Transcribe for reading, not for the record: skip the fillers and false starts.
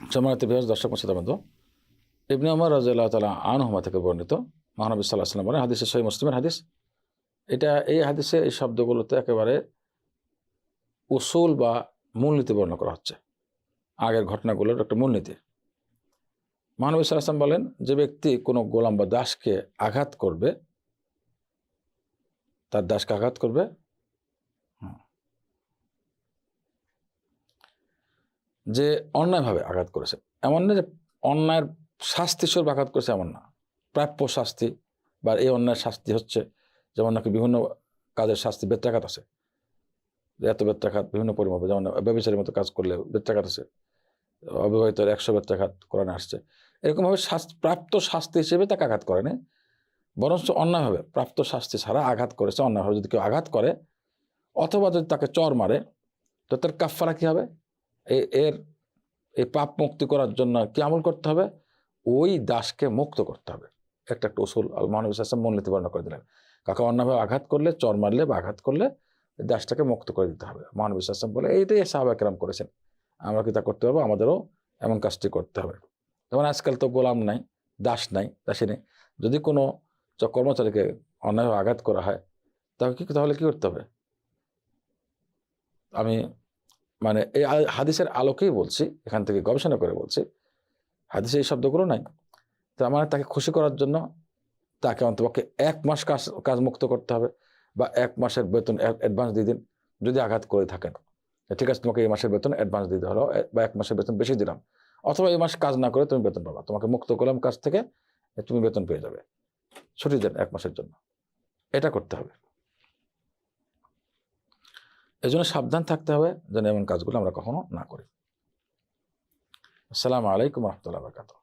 সম্মানিত বিহার দর্শক শ্রোতাবৃন্দ, ইবনে ওমর রাদিয়াল্লাহু তাআলা আনহুমা থেকে বর্ণিত মহানবী সাল্লাল্লাহু আলাইহি ওয়াসাল্লাম বলেন, হাদিসে সহিহ মুসলিমের হাদিস, এই হাদিসে এই শব্দগুলোতে একেবারে উসুল বা মূলনীতি বর্ণনা করা হচ্ছে, আগের ঘটনাগুলোর একটা মূলনীতি। মহানবী সাল্লাল্লাহু আলাইহি ওয়াসাল্লাম বলেন, যে ব্যক্তি কোনো গোলাম বা দাসকে আঘাত করবে, তার দাসকে আঘাত করবে, যে অন্যায়ভাবে আঘাত করেছে, এমন না যে অন্যায়ের শাস্তি স্বরূপ আঘাত করেছে, এমন না, প্রাপ্য শাস্তি বা এই অন্যায়ের শাস্তি হচ্ছে, যেমন নাকি বিভিন্ন কাজের শাস্তি বেত্রাঘাত আছে, এত বেত্রাঘাত বিভিন্ন পরিমাপে, যেমন ব্যভিচারের মতো কাজ করলে বেত্রাঘাত আছে, অবিবাহিত 100 বেত্রাঘাত কোরআনে আসছে। এরকমভাবে প্রাপ্ত শাস্তি হিসেবে তাকে আঘাত করেনি, বরঞ্চ অন্যায়ভাবে প্রাপ্ত শাস্তি ছাড়া আঘাত করেছে। অন্যায়ভাবে যদি কেউ আঘাত করে অথবা যদি তাকে চর মারে, তো তার কাফফারা কী হবে? এই পাপ মুক্তি করার জন্য কি আমল করতে হবে? ওই দাসকে মুক্ত করতে হবে। একটা উসুল মহানবী সাল্লাল্লাহু আলাইহি ওয়াসাল্লাম মূলনীতি বর্ণনা করে দিলেন। কাউকে অন্যভাবে আঘাত করলে, চর মারলে বা আঘাত করলে দাসটাকে মুক্ত করে দিতে হবে। মহানবী সাল্লাল্লাহু আলাইহি ওয়াসাল্লাম বলে, এইটাই সাহাবা কেরাম করেছেন, আমরা কি তা করতে পারবো? আমাদেরও এমন কাজটি করতে হবে। যেমন আজকাল তো গোলাম নাই, দাস নাই, দাসী নেই। যদি কোনো কর্মচারীকে অন্যায়ভাবে আঘাত করা হয়, তাহলে কি করতে হবে? আমি মানে এই হাদিসের আলোকেই বলছি, এখান থেকে গবেষণা করে বলছি, হাদিসে এই শব্দগুলো নাই। তার মানে তাকে খুশি করার জন্য তাকে অন্তপক্ষে 1 মাস কাজ মুক্ত করতে হবে, বা 1 মাসের বেতন অ্যাডভান্স দিয়ে দিন যদি আঘাত করে থাকেন। ঠিক আছে, তোমাকে এই মাসের বেতন অ্যাডভান্স দিতে হলো, বা 1 মাসের বেতন বেশি দিলাম, অথবা এই মাস কাজ না করে তুমি বেতন পাবা, তোমাকে মুক্ত করলাম কাজ থেকে, তুমি বেতন পেয়ে যাবে, ছুটি দেন 1 মাসের জন্য। এটা করতে হবে। এই জন্য সাবধান থাকতে হবে যেন এমন কাজগুলো আমরা কখনো না করি। আসসালামু আলাইকুম ওয়া রাহমাতুল্লাহি ওয়া বারাকাতুহু।